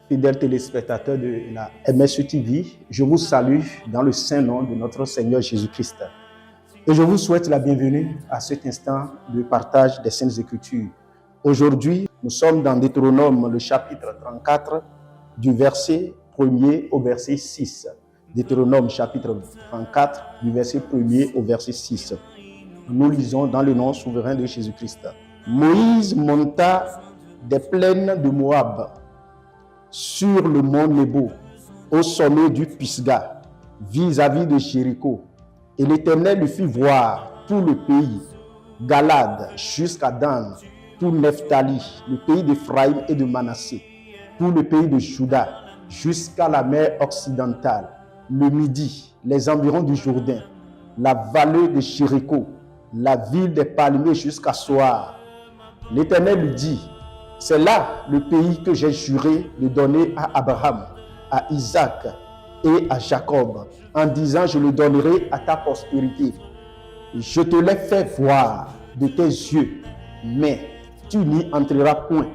Fidèles téléspectateurs de la MSE TV, je vous salue dans le saint nom de notre Seigneur Jésus-Christ. Et je vous souhaite la bienvenue à cet instant de partage des Saintes Écritures. Aujourd'hui, nous sommes dans Deutéronome, le chapitre 34, du verset 1er au verset 6. Deutéronome, chapitre 34, du verset 1er au verset 6. Nous lisons dans le nom souverain de Jésus-Christ. Moïse monta des plaines de Moab sur le mont Nebo, au sommet du Pisga, vis-à-vis de Jéricho. Et l'Éternel lui fit voir tout le pays, Galade jusqu'à Dan, tout Nephtali, le pays d'Éphraïm et de Manassé, tout le pays de Juda, jusqu'à la mer occidentale, le Midi, les environs du Jourdain, la vallée de Jéricho, la ville des palmiers jusqu'à Soar. L'Éternel lui dit: c'est là le pays que j'ai juré de donner à Abraham, à Isaac et à Jacob, en disant: je le donnerai à ta postérité. Je te l'ai fait voir de tes yeux, mais tu n'y entreras point.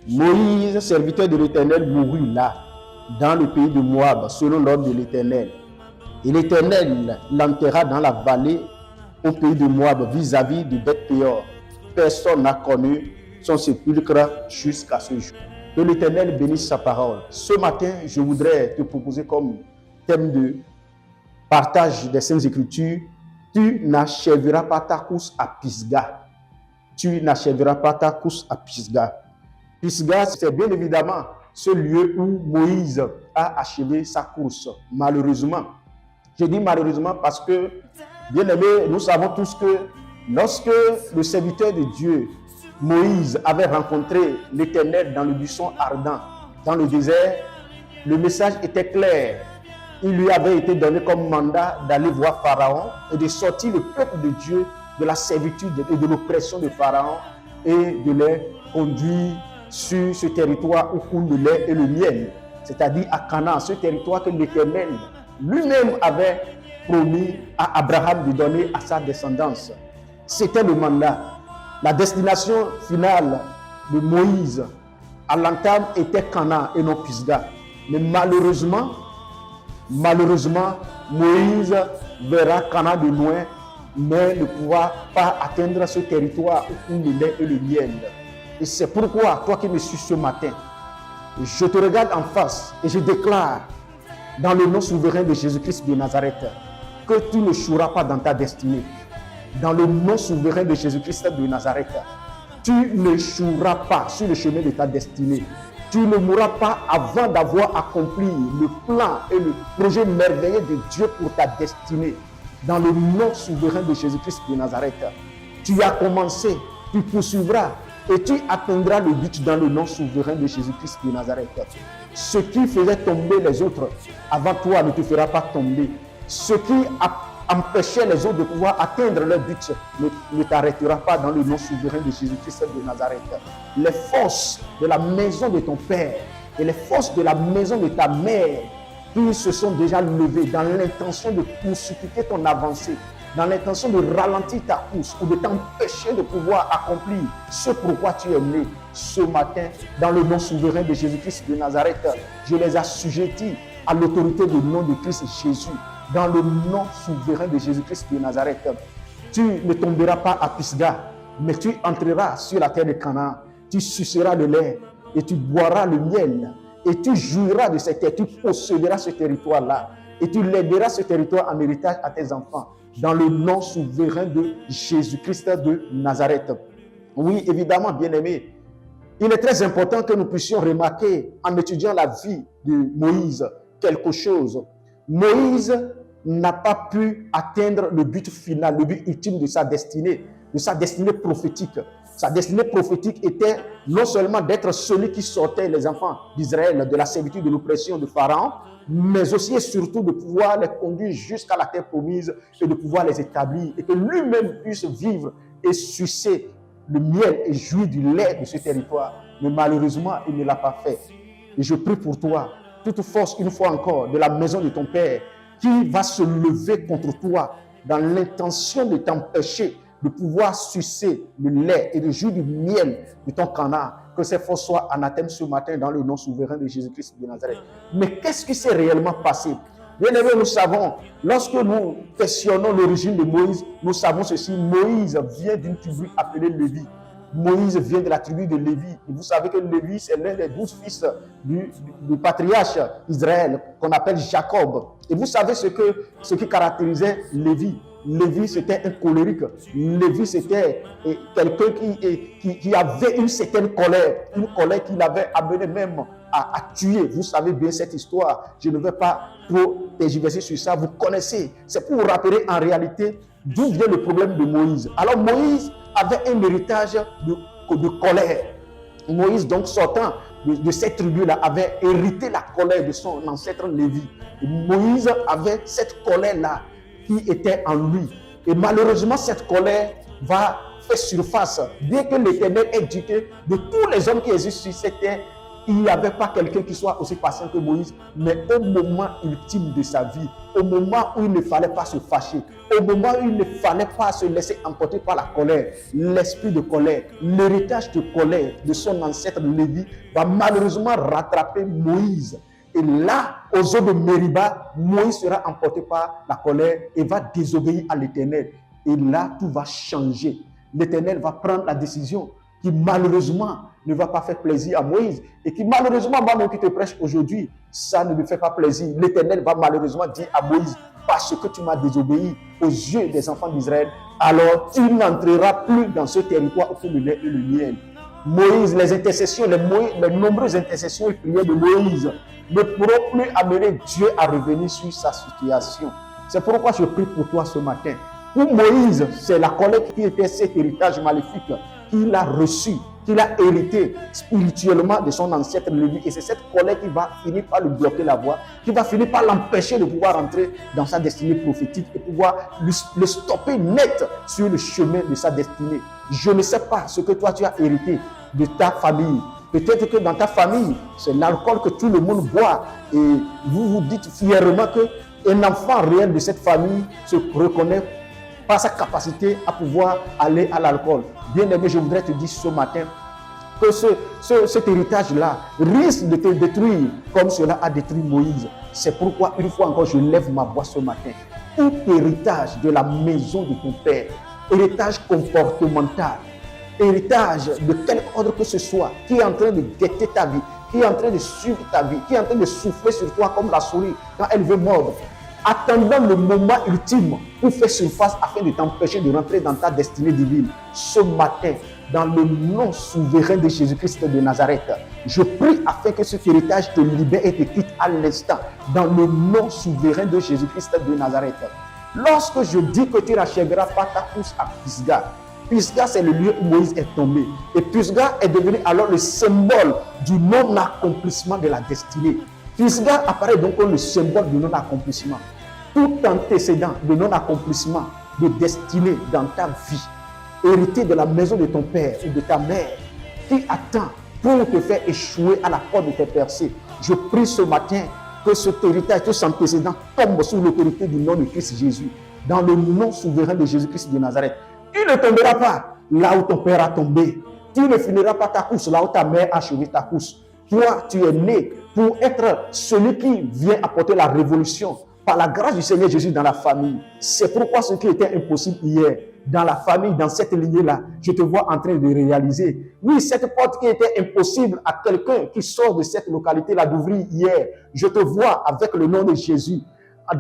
Moïse, serviteur de l'Éternel, mourut là, dans le pays de Moab, selon l'ordre de l'Éternel. Et l'Éternel l'enterra dans la vallée au pays de Moab, vis-à-vis de Beth-Péor. Personne n'a connu son sépulcre jusqu'à ce jour. Que l'Éternel bénisse sa parole. Ce matin, je voudrais te proposer comme thème de partage des Saintes Écritures: tu n'achèveras pas ta course à Pisga. Tu n'achèveras pas ta course à Pisga. Pisga, c'est bien évidemment ce lieu où Moïse a achevé sa course. Malheureusement, je dis malheureusement parce que, bien aimé, nous savons tous que lorsque le serviteur de Dieu, Moïse, avait rencontré l'Éternel dans le buisson ardent, dans le désert, le message était clair. Il lui avait été donné comme mandat d'aller voir Pharaon et de sortir le peuple de Dieu de la servitude et de l'oppression de Pharaon et de les conduire sur ce territoire où coule le lait et le miel, c'est-à-dire à Canaan, ce territoire que l'Éternel lui-même avait promis à Abraham de donner à sa descendance. C'était le mandat. La destination finale de Moïse à l'entame était Canaan et non Pisga. Mais malheureusement, Moïse verra Canaan de loin, mais ne pourra pas atteindre ce territoire où coule le lait et le miel. Et c'est pourquoi, toi qui me suis ce matin, je te regarde en face et je déclare, dans le nom souverain de Jésus-Christ de Nazareth, que tu ne joueras pas dans ta destinée. Dans le nom souverain de Jésus-Christ de Nazareth, tu ne joueras pas sur le chemin de ta destinée. Tu ne mourras pas avant d'avoir accompli le plan et le projet merveilleux de Dieu pour ta destinée. Dans le nom souverain de Jésus-Christ de Nazareth, tu as commencé, tu poursuivras et tu atteindras le but dans le nom souverain de Jésus-Christ de Nazareth. Ce qui faisait tomber les autres avant toi ne te fera pas tomber. Ce qui empêchait les autres de pouvoir atteindre leur but ne t'arrêtera pas dans le nom souverain de Jésus-Christ de Nazareth. Les forces de la maison de ton père et les forces de la maison de ta mère qui se sont déjà levées dans l'intention de précipiter ton avancée, dans l'intention de ralentir ta course ou de t'empêcher de pouvoir accomplir ce pourquoi tu es né ce matin, dans le nom souverain de Jésus-Christ de Nazareth, je les assujettis à l'autorité du nom de Christ Jésus. Dans le nom souverain de Jésus-Christ de Nazareth, tu ne tomberas pas à Pisga, mais tu entreras sur la terre de Canaan. Tu suceras le lait et tu boiras le miel et tu jouiras de cette terre. Tu posséderas ce territoire-là et tu lègueras ce territoire en héritage à tes enfants. Dans le nom souverain de Jésus-Christ de Nazareth. Oui, évidemment, bien-aimés, il est très important que nous puissions remarquer en étudiant la vie de Moïse quelque chose. Moïse n'a pas pu atteindre le but final, le but ultime de sa destinée prophétique. Sa destinée prophétique était non seulement d'être celui qui sortait les enfants d'Israël de la servitude de l'oppression de Pharaon, mais aussi et surtout de pouvoir les conduire jusqu'à la terre promise et de pouvoir les établir et que lui-même puisse vivre et sucer le miel et jouir du lait de ce territoire. Mais malheureusement, il ne l'a pas fait. Et je prie pour toi, toute force, une fois encore, de la maison de ton Père, qui va se lever contre toi dans l'intention de t'empêcher de pouvoir sucer le lait et le jus du miel de ton canard. Que ces forces soient anathèmes ce matin dans le nom souverain de Jésus-Christ de Nazareth. Mais qu'est-ce qui s'est réellement passé? Bien aimé, nous savons, lorsque nous questionnons l'origine de Moïse, nous savons ceci: Moïse vient d'une tribu appelée Lévi. Moïse vient de la tribu de Lévi. Et vous savez que Lévi, c'est l'un des 12 fils du patriarche Israël, qu'on appelle Jacob. Et vous savez ce qui caractérisait Lévi. Lévi, c'était un colérique. Lévi, c'était quelqu'un qui avait une certaine colère qui l'avait amené même à tuer. Vous savez bien cette histoire. Je ne vais pas trop tergiverser sur ça. Vous connaissez. C'est pour vous rappeler en réalité d'où vient le problème de Moïse. Alors Moïse avait un héritage de colère. Moïse, donc sortant de cette tribu-là, avait hérité la colère de son ancêtre Lévi. Et Moïse avait cette colère-là qui était en lui. Et malheureusement, cette colère va faire surface. Bien que l'Éternel ait dit que de tous les hommes qui existent sur cette terre, il n'y avait pas quelqu'un qui soit aussi patient que Moïse, mais au moment ultime de sa vie, au moment où il ne fallait pas se fâcher, au moment où il ne fallait pas se laisser emporter par la colère, l'esprit de colère, l'héritage de colère de son ancêtre Lévi va malheureusement rattraper Moïse. Et là, aux eaux de Mériba, Moïse sera emporté par la colère et va désobéir à l'Éternel. Et là, tout va changer. L'Éternel va prendre la décision qui malheureusement ne va pas faire plaisir à Moïse et qui malheureusement, moi-même qui te prêche aujourd'hui, ça ne me fait pas plaisir. L'Éternel va malheureusement dire à Moïse: parce que tu m'as désobéi aux yeux des enfants d'Israël, alors tu n'entreras plus dans ce territoire où le lait et le miel. Moïse, les intercessions, les nombreuses intercessions et prières de Moïse ne pourront plus amener Dieu à revenir sur sa situation. C'est pourquoi je prie pour toi ce matin. Pour Moïse, c'est la colère qui était cet héritage maléfique qu'il a reçu, qu'il a hérité spirituellement de son ancêtre Lévi. Et c'est cette colère qui va finir par lui bloquer la voie, qui va finir par l'empêcher de pouvoir entrer dans sa destinée prophétique et pouvoir le stopper net sur le chemin de sa destinée. Je ne sais pas ce que toi tu as hérité de ta famille. Peut-être que dans ta famille, c'est l'alcool que tout le monde boit et vous vous dites fièrement qu'un enfant réel de cette famille se reconnaît par sa capacité à pouvoir aller à l'alcool. Bien aimé, je voudrais te dire ce matin que cet héritage-là risque de te détruire comme cela a détruit Moïse. C'est pourquoi, une fois encore, je lève ma voix ce matin. Tout héritage de la maison de ton père, héritage comportemental, héritage de quelque ordre que ce soit, qui est en train de guetter ta vie, qui est en train de suivre ta vie, qui est en train de souffler sur toi comme la souris quand elle veut mordre, attendant le moment ultime pour faire surface afin de t'empêcher de rentrer dans ta destinée divine. Ce matin, dans le nom souverain de Jésus-Christ de Nazareth, je prie afin que cet héritage te libère et te quitte à l'instant, dans le nom souverain de Jésus-Christ de Nazareth. Lorsque je dis que tu n'achèveras pas ta course à Pisga, Pisga, c'est le lieu où Moïse est tombé. Et Pisga est devenu alors le symbole du non-accomplissement de la destinée. Pisga apparaît donc comme le symbole du non-accomplissement. Tout antécédent de non-accomplissement de destinée dans ta vie, hérité de la maison de ton père ou de ta mère, qui attend pour te faire échouer à la porte de tes percées. Je prie ce matin que cet héritage, tout cet antécédent tombe sous l'autorité du nom de Christ Jésus, dans le nom souverain de Jésus-Christ de Nazareth. Tu ne tomberas pas là où ton père a tombé. Tu ne finiras pas ta course là où ta mère a achevé ta course. Toi, tu es né pour être celui qui vient apporter la révolution par la grâce du Seigneur Jésus dans la famille. C'est pourquoi ce qui était impossible hier, dans la famille, dans cette lignée-là, je te vois en train de réaliser. Oui, cette porte qui était impossible à quelqu'un qui sort de cette localité-là d'ouvrir hier, je te vois avec le nom de Jésus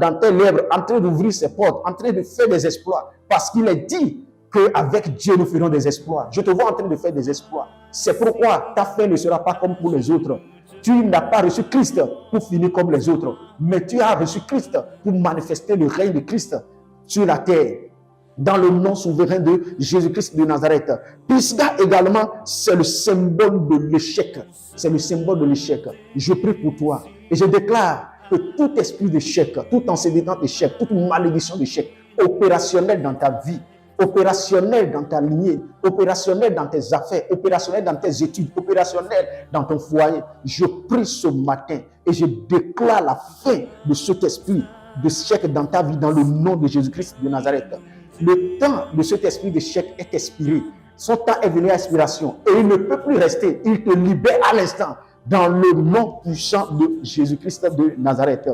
dans tes lèvres en train d'ouvrir ses portes, en train de faire des exploits, parce qu'il est dit qu'avec Dieu, nous ferons des exploits. Je te vois en train de faire des exploits. C'est pourquoi ta fin ne sera pas comme pour les autres. Tu n'as pas reçu Christ pour finir comme les autres, mais tu as reçu Christ pour manifester le règne de Christ sur la terre, dans le nom souverain de Jésus-Christ de Nazareth. Pisga également, c'est le symbole de l'échec. C'est le symbole de l'échec. Je prie pour toi et je déclare que tout esprit d'échec, tout antécédent d'échec, toute malédiction d'échec opérationnelle dans ta vie, opérationnel dans ta lignée, opérationnel dans tes affaires, opérationnel dans tes études, opérationnel dans ton foyer. Je prie ce matin et je déclare la fin de cet esprit d'échec dans ta vie dans le nom de Jésus-Christ de Nazareth. Le temps de cet esprit d'échec est expiré. Son temps est venu à expiration et il ne peut plus rester. Il te libère à l'instant dans le nom puissant de Jésus-Christ de Nazareth.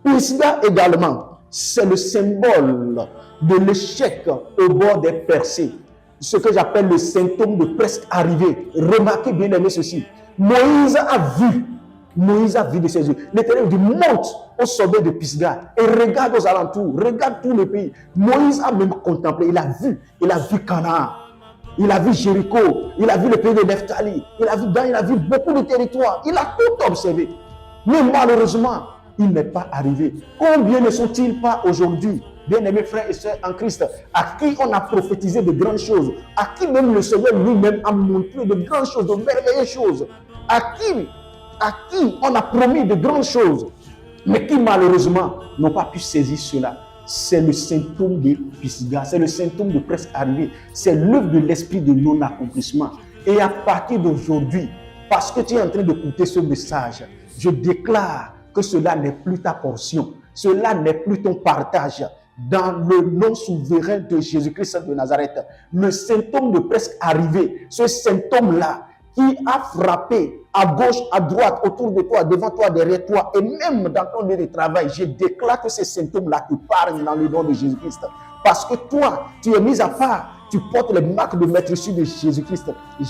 Pisga également, c'est le symbole de l'échec au bord des percées. Ce que j'appelle le symptôme de presque arrivé. Remarquez bien aimé ceci. Moïse a vu de ses yeux. L'Éternel dit monte au sommet de Pisga et regarde aux alentours, regarde tout le pays. Moïse a même contemplé, il a vu Canaan, il a vu Jéricho, il a vu le pays de Nephtali, il a vu beaucoup de territoires, il a tout observé. Mais malheureusement, il n'est pas arrivé. Combien ne sont-ils pas aujourd'hui, bien-aimés frères et sœurs en Christ, à qui on a prophétisé de grandes choses, à qui même le Seigneur lui-même a montré de grandes choses, de merveilleuses choses, à qui on a promis de grandes choses, mais qui malheureusement n'ont pas pu saisir cela. C'est le symptôme de Pisga, c'est le symptôme de presque arrivé, c'est l'œuvre de l'esprit de non-accomplissement. Et à partir d'aujourd'hui, parce que tu es en train d'écouter ce message, je déclare que cela n'est plus ta portion, cela n'est plus ton partage. Dans le nom souverain de Jésus-Christ de Nazareth, le symptôme de presque arrivé, ce symptôme-là qui a frappé à gauche, à droite, autour de toi, devant toi, derrière toi, et même dans ton lieu de travail, je déclare que ces symptômes-là te parlent dans le nom de Jésus-Christ. Parce que toi, tu es mis à part, tu portes les marques de maîtrise de Jésus-Christ.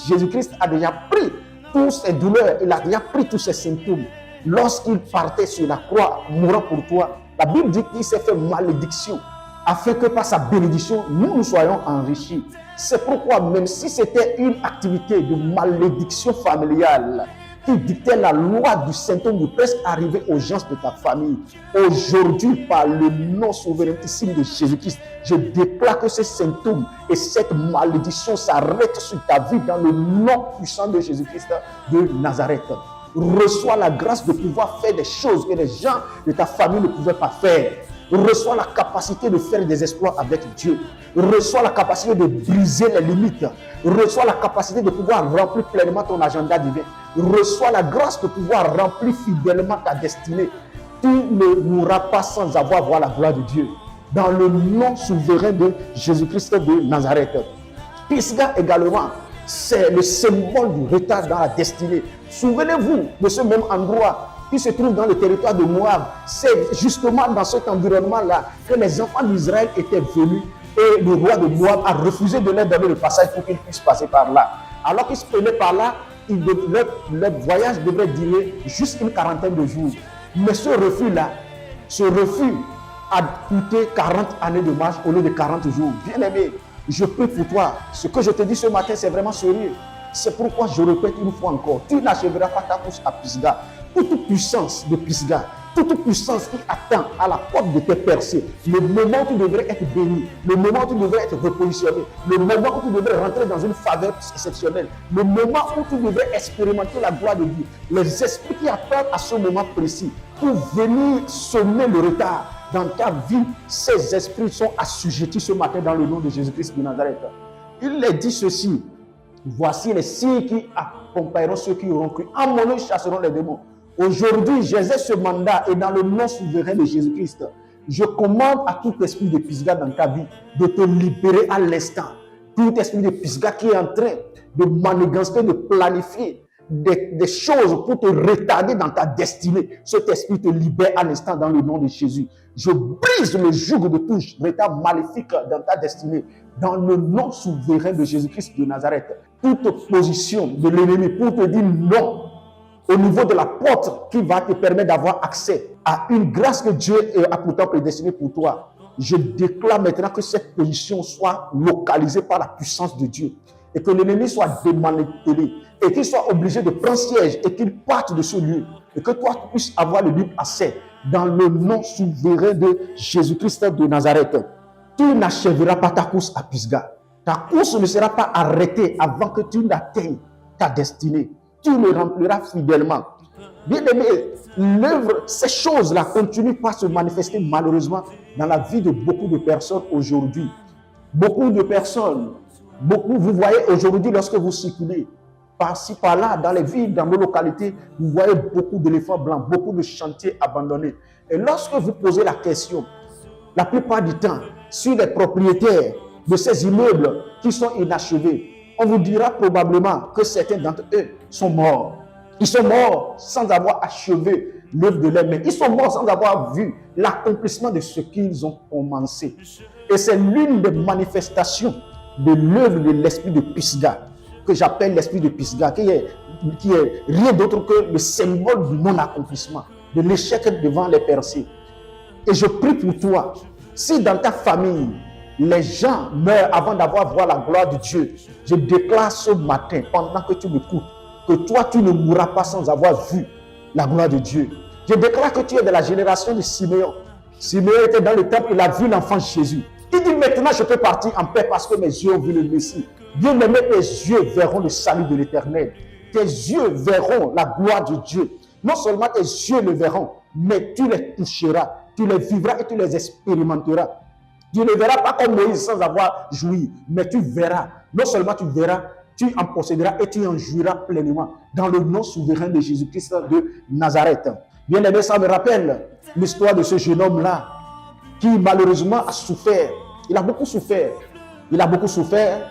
Jésus-Christ a déjà pris toutes ces douleurs, il a déjà pris tous ces symptômes. Lorsqu'il partait sur la croix, mourant pour toi, la Bible dit qu'il s'est fait malédiction, afin que par sa bénédiction, nous soyons enrichis. C'est pourquoi, même si c'était une activité de malédiction familiale qui dictait la loi du symptôme de presque arrivé aux gens de ta famille, aujourd'hui, par le nom souverainissime de Jésus-Christ, je déclare que ces symptômes et cette malédiction s'arrêtent sur ta vie dans le nom puissant de Jésus-Christ de Nazareth. Reçois la grâce de pouvoir faire des choses que les gens de ta famille ne pouvaient pas faire. Reçois la capacité de faire des exploits avec Dieu. Reçois la capacité de briser les limites. Reçois la capacité de pouvoir remplir pleinement ton agenda divin. Reçois la grâce de pouvoir remplir fidèlement ta destinée. Tu ne mourras pas sans avoir voir la gloire de Dieu. Dans le nom souverain de Jésus-Christ de Nazareth. Pisga également, c'est le symbole du retard dans la destinée. Souvenez-vous de ce même endroit qui se trouve dans le territoire de Moab. C'est justement dans cet environnement-là que les enfants d'Israël étaient venus et le roi de Moab a refusé de leur donner le passage pour qu'ils puissent passer par là. Alors qu'ils se prenaient par là, leur voyage devrait durer juste une quarantaine de jours. Mais ce refus-là, a coûté 40 années de marche au lieu de 40 jours. Bien-aimé, je prie pour toi. Ce que je te dis ce matin, c'est vraiment sérieux. C'est pourquoi je répète une fois encore, tu n'achèveras pas ta course à Pisga. Toute puissance de Pisga, toute puissance qui attend à la porte de tes percées, le moment où tu devrais être béni, le moment où tu devrais être repositionné, le moment où tu devrais rentrer dans une faveur exceptionnelle, le moment où tu devrais expérimenter la gloire de Dieu, les esprits qui attendent à ce moment précis pour venir semer le retard dans ta vie, ces esprits sont assujettis ce matin dans le nom de Jésus-Christ de Nazareth. Il les dit ceci: voici les signes qui accompagneront ceux qui auront cru. En mon nom, ils chasseront les démons. Aujourd'hui, j'exerce ce mandat et dans le nom souverain de Jésus-Christ, je commande à tout esprit de Pisga dans ta vie de te libérer à l'instant. Tout esprit de Pisga qui est en train de manigancer, de planifier des choses pour te retarder dans ta destinée, cet esprit te libère à l'instant dans le nom de Jésus. Je brise le joug de tout retard maléfique dans ta destinée dans le nom souverain de Jésus-Christ de Nazareth. Toute position de l'ennemi pour te dire non au niveau de la porte qui va te permettre d'avoir accès à une grâce que Dieu a pourtant prédestinée pour toi. Je déclare maintenant que cette position soit localisée par la puissance de Dieu et que l'ennemi soit démantelé et qu'il soit obligé de prendre siège et qu'il parte de ce lieu et que toi tu puisses avoir le libre accès dans le nom souverain de Jésus-Christ de Nazareth. Tu n'achèveras pas ta course à Pisga. Ta course ne sera pas arrêtée avant que tu n'atteignes ta destinée. Tu le rempliras fidèlement. Bien aimé, l'œuvre, ces choses-là continuent pas à se manifester malheureusement dans la vie de beaucoup de personnes aujourd'hui. Beaucoup de personnes, vous voyez aujourd'hui lorsque vous circulez, par-ci, par-là, dans les villes, dans nos localités, vous voyez beaucoup d'éléphants blancs, beaucoup de chantiers abandonnés. Et lorsque vous posez la question, la plupart du temps, sur les propriétaires de ces immeubles qui sont inachevés, on vous dira probablement que certains d'entre eux sont morts. Ils sont morts sans avoir achevé l'œuvre de leurs mains. Ils sont morts sans avoir vu l'accomplissement de ce qu'ils ont commencé. Et c'est l'une des manifestations de l'œuvre de l'esprit de Pisgah, que j'appelle l'esprit de Pisgah, qui est rien d'autre que le symbole du non-accomplissement, de l'échec devant les percées. Et je prie pour toi, si dans ta famille, les gens meurent avant d'avoir vu la gloire de Dieu, je déclare ce matin, pendant que tu m'écoutes, que toi, tu ne mourras pas sans avoir vu la gloire de Dieu. Je déclare que tu es de la génération de Siméon. Siméon était dans le temple, il a vu l'enfant Jésus. Il dit maintenant, je peux partir en paix parce que mes yeux ont vu le Messie. Bien-aimé, tes yeux verront le salut de l'Éternel. Tes yeux verront la gloire de Dieu. Non seulement tes yeux le verront, mais tu les toucheras, tu les vivras et tu les expérimenteras. Tu ne verras pas comme Moïse sans avoir joui, mais tu verras. Non seulement tu verras, tu en posséderas et tu en jouiras pleinement dans le nom souverain de Jésus-Christ de Nazareth. Bien aimé, ça me rappelle l'histoire de ce jeune homme-là qui malheureusement a souffert. Il a beaucoup souffert. Il a beaucoup souffert.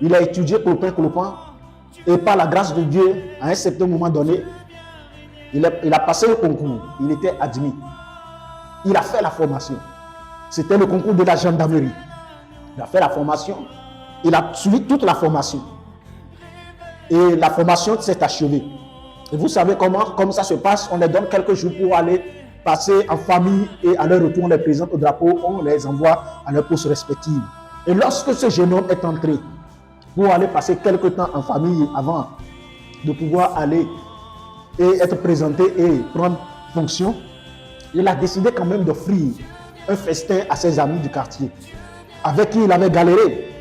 Il a étudié clopin. Et par la grâce de Dieu, à un certain moment donné, il a passé le concours. Il était admis. Il a fait la formation. C'était le concours de la gendarmerie. Il a fait la formation. Il a suivi toute la formation. Et la formation s'est achevée. Et vous savez comment ça se passe. On les donne quelques jours pour aller passer en famille et à leur retour, on les présente au drapeau, on les envoie à leur poste respective. Et lorsque ce jeune homme est entré pour aller passer quelques temps en famille avant de pouvoir aller et être présenté et prendre fonction, il a décidé quand même d'offrir un festin à ses amis du quartier avec qui il avait galéré.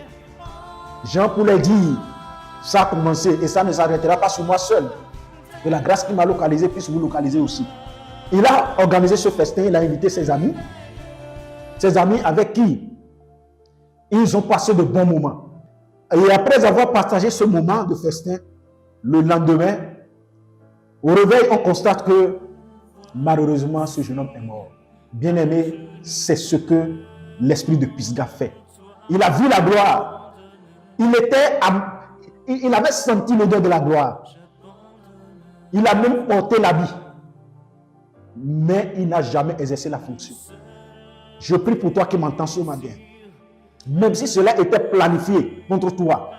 Jean Poulet dit, ça a commencé et ça ne s'arrêtera pas sur moi seul. Que la grâce qui m'a localisé puisse vous localiser aussi. Il a organisé ce festin, il a invité ses amis avec qui ils ont passé de bons moments. Et après avoir partagé ce moment de festin, le lendemain, au réveil, on constate que malheureusement, ce jeune homme est mort. Bien aimé, c'est ce que l'esprit de Pisgah fait. Il a vu la gloire. Il avait senti l'odeur de la gloire. Il a même porté l'habit. Mais il n'a jamais exercé la fonction. Je prie pour toi qui m'entends ce matin. Même si cela était planifié contre toi,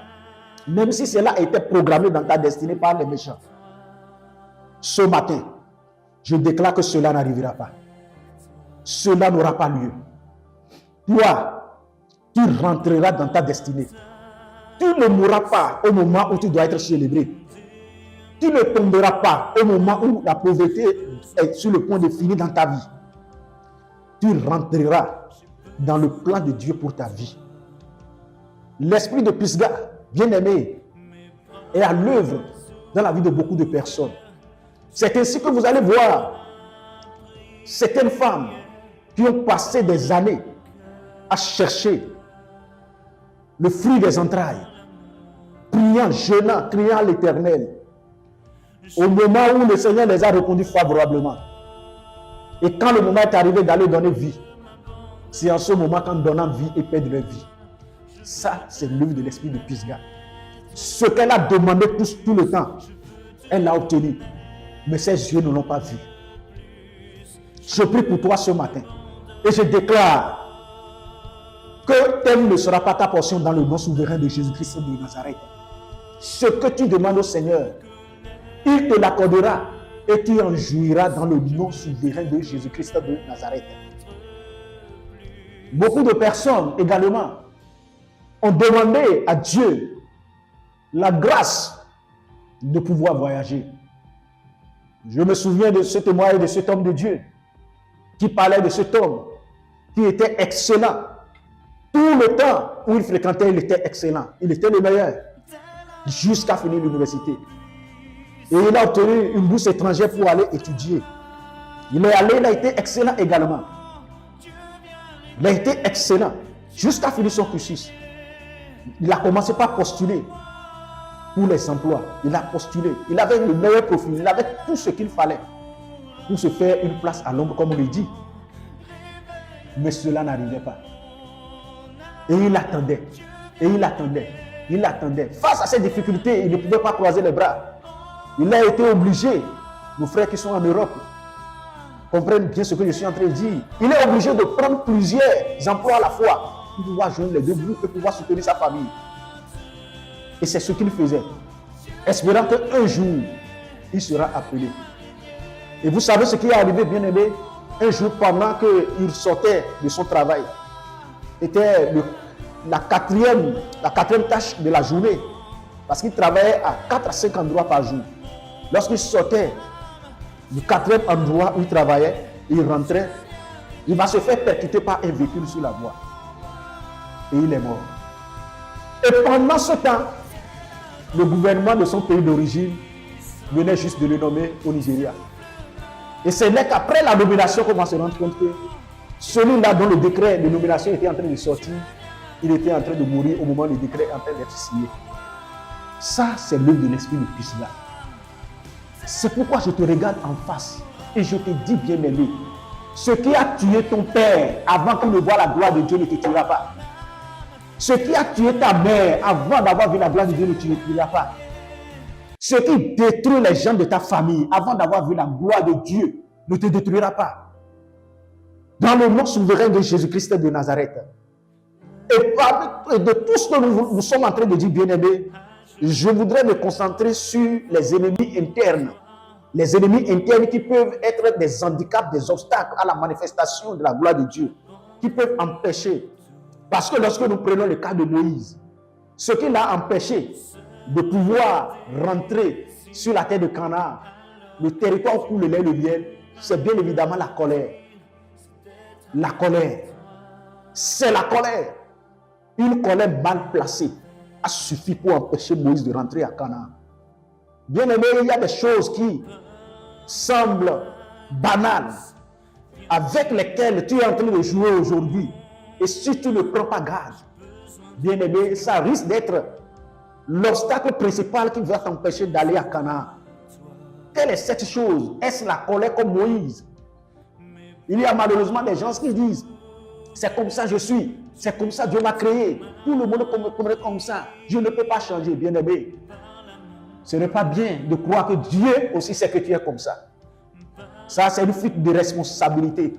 même si cela était programmé dans ta destinée par les méchants, ce matin, je déclare que cela n'arrivera pas. Cela n'aura pas lieu. Toi, tu rentreras dans ta destinée. Tu ne mourras pas au moment où tu dois être célébré. Tu ne tomberas pas au moment où la pauvreté est sur le point de finir dans ta vie. Tu rentreras dans le plan de Dieu pour ta vie. L'esprit de Pisgah, bien aimé, est à l'œuvre dans la vie de beaucoup de personnes. C'est ainsi que vous allez voir certaines femmes qui ont passé des années à chercher le fruit des entrailles, priant, jeûnant, criant à l'Éternel, au moment où le Seigneur les a répondus favorablement. Et quand le moment est arrivé d'aller donner vie, c'est en ce moment qu'en donnant vie, ils perdent leur vie. Ça, c'est l'œuvre de l'esprit de Pisgah. Ce qu'elle a demandé tout le temps, elle l'a obtenu. Mais ses yeux ne l'ont pas vu. Je prie pour toi ce matin. Et je déclare que telle ne sera pas ta portion dans le nom souverain de Jésus-Christ de Nazareth. Ce que tu demandes au Seigneur, il te l'accordera et tu en jouiras dans le nom souverain de Jésus-Christ de Nazareth. Beaucoup de personnes également ont demandé à Dieu la grâce de pouvoir voyager. Je me souviens de ce témoignage de cet homme de Dieu qui parlait de cet homme qui était excellent. Tout le temps où il fréquentait, il était excellent. Il était le meilleur jusqu'à finir l'université. Et il a obtenu une bourse étrangère pour aller étudier. Il est allé, il a été excellent également. Il a été excellent jusqu'à finir son cursus. Il a commencé par postuler. pour les emplois. Il a postulé. Il avait le meilleur profil. Il avait tout ce qu'il fallait pour se faire une place à l'ombre, comme on le dit. Mais cela n'arrivait pas. Et il attendait. Et il attendait. Il attendait. Face à ces difficultés, il ne pouvait pas croiser les bras. Il a été obligé, nos frères qui sont en Europe, comprennent bien ce que je suis en train de dire. Il est obligé de prendre plusieurs emplois à la fois pour pouvoir joindre les deux bouts et pouvoir soutenir sa famille. Et c'est ce qu'il faisait, espérant qu'un jour, il sera appelé. Et vous savez ce qui est arrivé, bien-aimé? Un jour, pendant qu'il sortait de son travail, était la quatrième tâche de la journée, parce qu'il travaillait à 4 à 5 endroits par jour. Lorsqu'il sortait du 4e endroit où il travaillait, il rentrait, il va se faire percuter par un véhicule sur la voie. Et il est mort. Et pendant ce temps, le gouvernement de son pays d'origine venait juste de le nommer au Nigeria. Et ce n'est qu'après la nomination qu'on va se rendre compte que celui-là dont le décret de nomination était en train de sortir, il était en train de mourir au moment où le décret est en train d'être signé. Ça, c'est l'œuvre de l'esprit de Christ là. C'est pourquoi je te regarde en face et je te dis, bien-aimé, ce qui a tué ton père avant qu'il ne voie la gloire de Dieu ne te tuera pas. Ce qui a tué ta mère avant d'avoir vu la gloire de Dieu ne te tuera pas. Ce qui détruit les gens de ta famille avant d'avoir vu la gloire de Dieu ne te détruira pas. Dans le nom souverain de Jésus-Christ de Nazareth. Et de tout ce que nous sommes en train de dire, bien-aimés, je voudrais me concentrer sur les ennemis internes. Les ennemis internes qui peuvent être des handicaps, des obstacles à la manifestation de la gloire de Dieu. Qui peuvent empêcher. Parce que lorsque nous prenons le cas de Moïse, ce qui l'a empêché de pouvoir rentrer sur la terre de Canaan, le territoire où coule le lait et le miel, c'est bien évidemment la colère. La colère. C'est la colère. Une colère mal placée a suffi pour empêcher Moïse de rentrer à Canaan. Bien aimé, il y a des choses qui semblent banales, avec lesquelles tu es en train de jouer aujourd'hui. Et si tu ne prends pas garde, bien aimé, ça risque d'être l'obstacle principal qui va t'empêcher d'aller à Canaan. Quelle est cette chose? Est-ce la colère comme Moïse? Il y a malheureusement des gens qui disent, c'est comme ça je suis, c'est comme ça Dieu m'a créé, tout le monde me comme ça, je ne peux pas changer, bien aimé. Ce n'est pas bien de croire que Dieu aussi sait que tu es comme ça. Ça, c'est une fuite de responsabilité.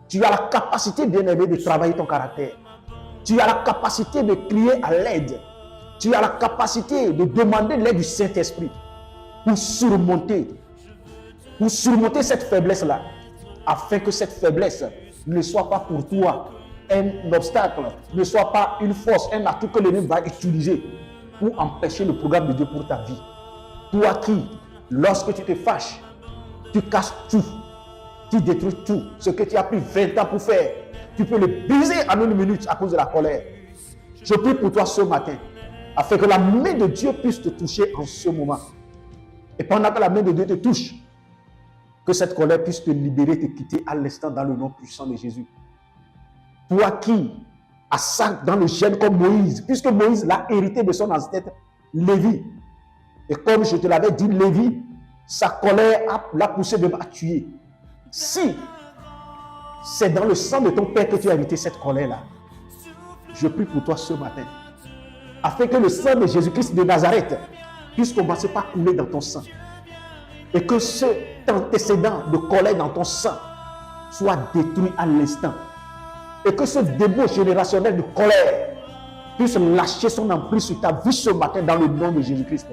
Tu as la capacité, bien aimé, de travailler ton caractère. Tu as la capacité de crier à l'aide. Tu as la capacité de demander l'aide du Saint-Esprit pour surmonter cette faiblesse-là, afin que cette faiblesse ne soit pas pour toi un obstacle, ne soit pas une force, un atout que l'ennemi va utiliser pour empêcher le programme de Dieu pour ta vie. Toi qui, lorsque tu te fâches, tu casses tout, tu détruis tout, ce que tu as pris 20 ans pour faire, tu peux le briser en une minute à cause de la colère. Je prie pour toi ce matin, afin que la main de Dieu puisse te toucher en ce moment. Et pendant que la main de Dieu te touche, que cette colère puisse te libérer, te quitter à l'instant dans le nom puissant de Jésus. Toi qui as ça dans le gène comme Moïse, puisque Moïse l'a hérité de son ancêtre Lévi. Et comme je te l'avais dit, Lévi, sa colère l'a poussé de à tuer. Si c'est dans le sang de ton père que tu as hérité cette colère-là, je prie pour toi ce matin, afin que le sang de Jésus-Christ de Nazareth puisse commencer par couler dans ton sang. Et que cet antécédent de colère dans ton sang soit détruit à l'instant. Et que ce démon générationnel de colère puisse lâcher son emprise sur ta vie ce matin dans le nom de Jésus-Christ.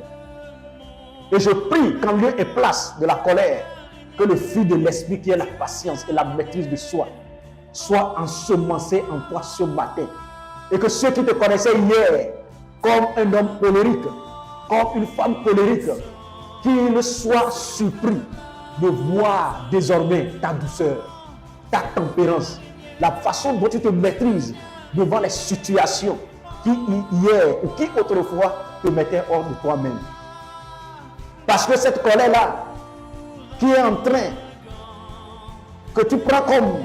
Et je prie qu'en lieu et place de la colère, que le fruit de l'esprit qui est la patience et la maîtrise de soi soit ensemencé en toi ce matin. Et que ceux qui te connaissaient hier comme un homme colérique, comme une femme colérique, qu'ils soient surpris de voir désormais ta douceur, ta tempérance, la façon dont tu te maîtrises devant les situations qui hier ou qui autrefois te mettaient hors de toi-même. Parce que cette colère-là, qui est en train, que tu prends comme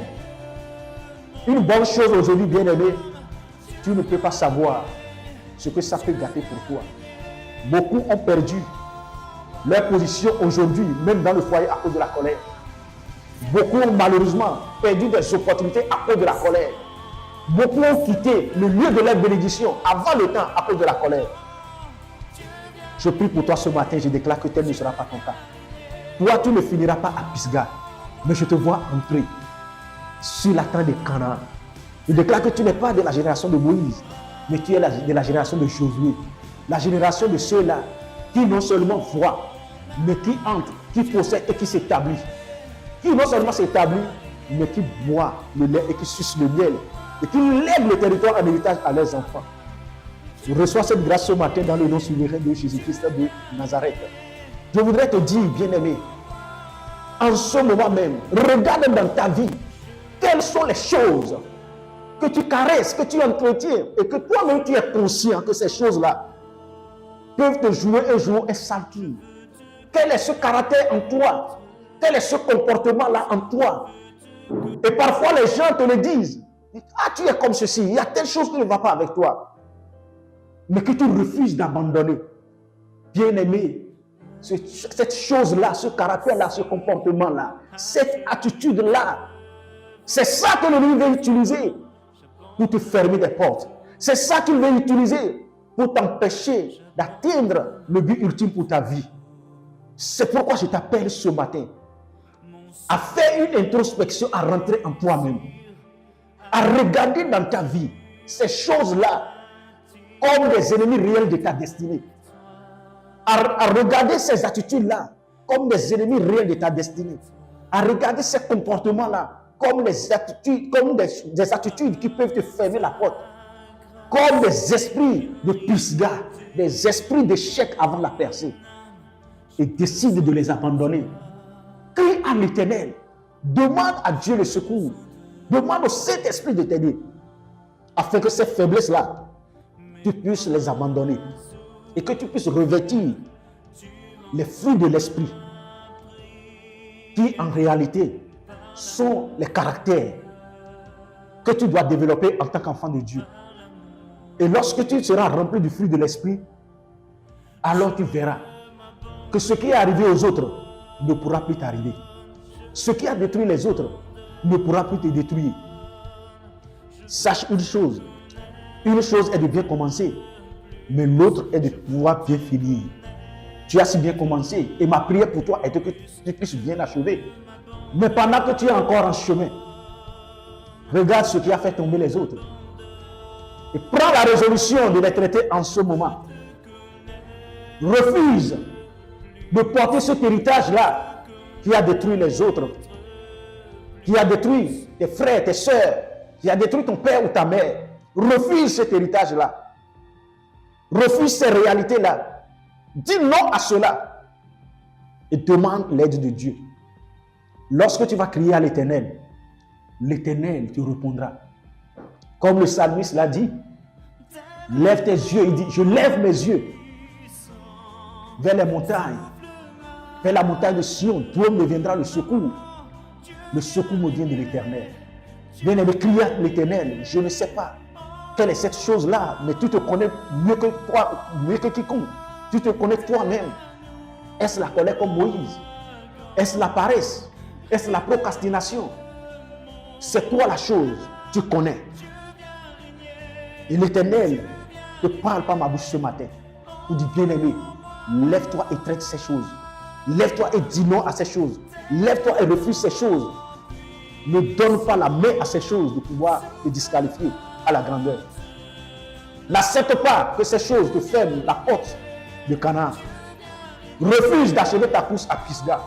une bonne chose aujourd'hui, bien-aimé, tu ne peux pas savoir ce que ça peut gâter pour toi. Beaucoup ont perdu leur position aujourd'hui, même dans le foyer, à cause de la colère. Beaucoup ont malheureusement perdu des opportunités à cause de la colère. Beaucoup ont quitté le lieu de leur bénédiction avant le temps à cause de la colère. Je prie pour toi ce matin, je déclare que tel ne sera pas ton cas. Toi, tu ne finiras pas à Pisgah, mais je te vois entrer sur la terre de Canaan. Je déclare que tu n'es pas de la génération de Moïse, mais tu es de la génération de Josué. La génération de ceux-là qui non seulement voient, mais qui entrent, qui possèdent et qui s'établissent. Qui non seulement s'établit, mais qui boit le lait et qui suce le miel et qui lègue le territoire en héritage à leurs enfants. Je reçois cette grâce ce matin dans le nom souverain de Jésus-Christ de Nazareth. Je voudrais te dire, bien-aimé, en ce moment même, regarde dans ta vie quelles sont les choses que tu caresses, que tu entretiens et que toi-même tu es conscient que ces choses-là peuvent te jouer un jour un sale tour. Quel est ce caractère en toi? Quel est ce comportement-là en toi? Et parfois les gens te le disent. Ah, tu es comme ceci, il y a telle chose qui ne va pas avec toi. Mais que tu refuses d'abandonner. Bien-aimé, cette chose-là, ce caractère-là, ce comportement-là, cette attitude-là, c'est ça que l'ennemi veut utiliser pour te fermer des portes. C'est ça qu'il veut utiliser pour t'empêcher d'atteindre le but ultime pour ta vie. C'est pourquoi je t'appelle ce matin à faire une introspection, à rentrer en toi-même, à regarder dans ta vie ces choses-là comme des ennemis réels de ta destinée, à regarder ces attitudes-là comme des ennemis réels de ta destinée, à regarder ces comportements-là comme des attitudes qui peuvent te fermer la porte, comme des esprits de Pisgah, des esprits d'échec avant la percée, et décide de les abandonner. Crie à l'Éternel, demande à Dieu le secours, demande au Saint-Esprit de t'aider, afin que ces faiblesses-là, tu puisses les abandonner et que tu puisses revêtir les fruits de l'Esprit, qui en réalité sont les caractères que tu dois développer en tant qu'enfant de Dieu. Et lorsque tu seras rempli du fruit de l'Esprit, alors tu verras que ce qui est arrivé aux autres ne pourra plus t'arriver. Ce qui a détruit les autres ne pourra plus te détruire. Sache une chose est de bien commencer, mais l'autre est de pouvoir bien finir. Tu as si bien commencé, et ma prière pour toi est que tu puisses bien achever. Mais pendant que tu es encore en chemin, regarde ce qui a fait tomber les autres. Et prends la résolution de les traiter en ce moment. Refuse de porter cet héritage-là qui a détruit les autres, qui a détruit tes frères, tes soeurs, qui a détruit ton père ou ta mère. Refuse cet héritage-là. Refuse ces réalités-là. Dis non à cela et demande l'aide de Dieu. Lorsque tu vas crier à l'Éternel, l'Éternel te répondra. Comme le psalmiste l'a dit, lève tes yeux. Il dit, je lève mes yeux vers les montagnes, vers la montagne de Sion, d'où me viendra le secours. Le secours me vient de l'Éternel. Bien-aimé, crie à l'Éternel. Je ne sais pas quelle est cette chose-là, mais tu te connais mieux que toi, mieux que quiconque. Tu te connais toi-même. Est-ce la colère comme Moïse? Est-ce la paresse? Est-ce la procrastination? C'est toi la chose, tu connais. Et l'Éternel ne parle pas ma bouche ce matin. Il dit, bien-aimé, lève-toi et traite ces choses. Lève-toi et dis non à ces choses. Lève-toi et refuse ces choses. Ne donne pas la main à ces choses de pouvoir te disqualifier à la grandeur. N'accepte pas que ces choses te ferment la porte de Canaan. Refuse d'achever ta course à Pisgah.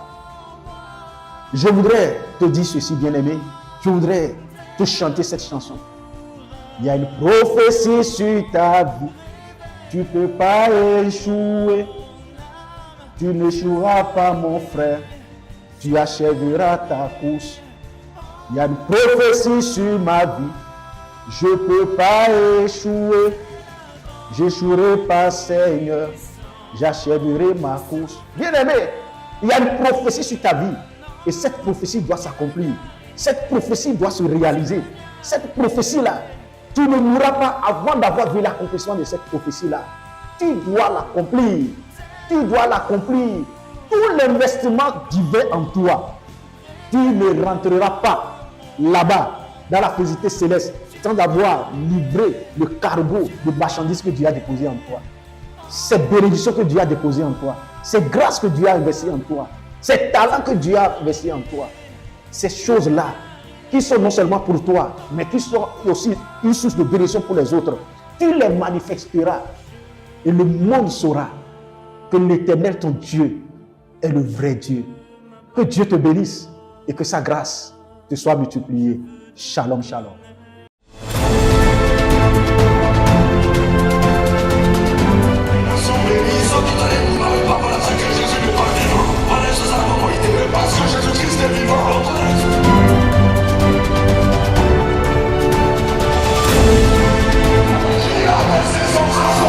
Je voudrais te dire ceci, bien-aimé. Je voudrais te chanter cette chanson. Il y a une prophétie sur ta vie. Tu ne peux pas échouer. Tu n'échoueras pas, mon frère. Tu achèveras ta course. Il y a une prophétie sur ma vie. Je ne peux pas échouer. J'échouerai pas, Seigneur. J'achèverai ma course. Bien-aimé, il y a une prophétie sur ta vie. Et cette prophétie doit s'accomplir. Cette prophétie doit se réaliser. Cette prophétie-là, tu ne mourras pas avant d'avoir vu l'accomplissement de cette prophétie-là. Tu dois l'accomplir. Tu dois l'accomplir. Tout l'investissement divin en toi, tu ne rentreras pas là-bas, dans la félicité céleste, sans avoir livré le cargo de marchandises que Dieu a déposé en toi. Ces bénédictions que Dieu a déposées en toi, ces grâces que Dieu a investies en toi, ces talents que Dieu a investis en toi, ces choses-là, qui sont non seulement pour toi, mais qui sont aussi une source de bénédiction pour les autres, tu les manifesteras et le monde saura que l'Éternel, ton Dieu, est le vrai Dieu. Que Dieu te bénisse et que sa grâce te soit multipliée. Shalom, shalom. Parce que Jésus-Christ est vivant. Il a versé son sang,